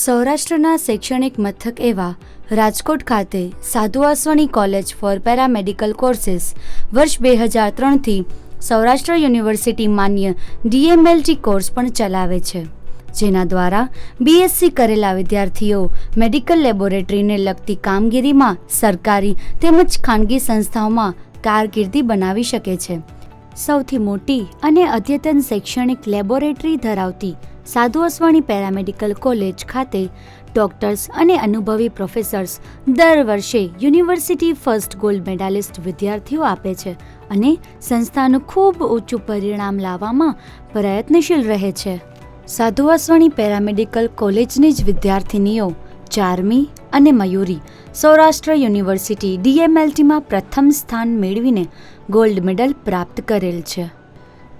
સૌરાષ્ટ્રના શૈક્ષણિક મથક એવા રાજકોટ ખાતે Sadhu Vaswani college for paramedical courses વર્ષ 2003થી સૌરાષ્ટ્ર યુનિવર્સિટી માન્ય DMLT કોર્સ પણ ચલાવે છે, જેના દ્વારા BSc કરેલા વિદ્યાર્થીઓ મેડિકલ લેબોરેટરીને લગતી કામગીરીમાં સરકારી તેમજ ખાનગી સંસ્થાઓમાં કારકિર્દી બનાવી શકે છે. સૌથી મોટી અને અદ્યતન શૈક્ષણિક લેબોરેટરી ધરાવતી સાધુ વાસવાણી પેરામેડિકલ કોલેજ ખાતે ડોક્ટર્સ અને અનુભવી પ્રોફેસર્સ દર વર્ષે યુનિવર્સિટી ફર્સ્ટ ગોલ્ડ મેડાલિસ્ટ વિદ્યાર્થીઓ આપે છે અને સંસ્થાનું ખૂબ ઊંચું પરિણામ લાવવામાં પ્રયત્નશીલ રહે છે. સાધુ વાસવાણી પેરામેડિકલ કોલેજની જ વિદ્યાર્થિનીઓ ચાર્મી અને મયુરી સૌરાષ્ટ્ર યુનિવર્સિટી DMLTમાં પ્રથમ સ્થાન મેળવીને ગોલ્ડ મેડલ પ્રાપ્ત કરેલ છે.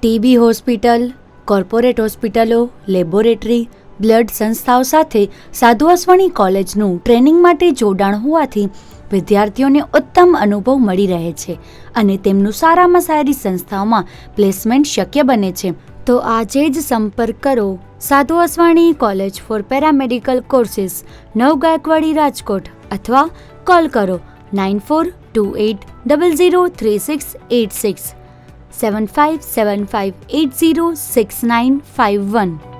TB હોસ્પિટલ, કોર્પોરેટ હોસ્પિટલો, લેબોરેટરી, બ્લડ સંસ્થાઓ સાથે સાધુ વાસવાણી કોલેજનું ટ્રેનિંગ માટે જોડાણ હોવાથી વિદ્યાર્થીઓને ઉત્તમ અનુભવ મળી રહે છે અને તેમનું સારામાં સારી સંસ્થાઓમાં પ્લેસમેન્ટ શક્ય બને છે. તો આજે જ સંપર્ક કરો Sadhu Vaswani college for paramedical courses, નવ ગાયકવાડી, રાજકોટ, અથવા કોલ કરો 9428003686 7575806951.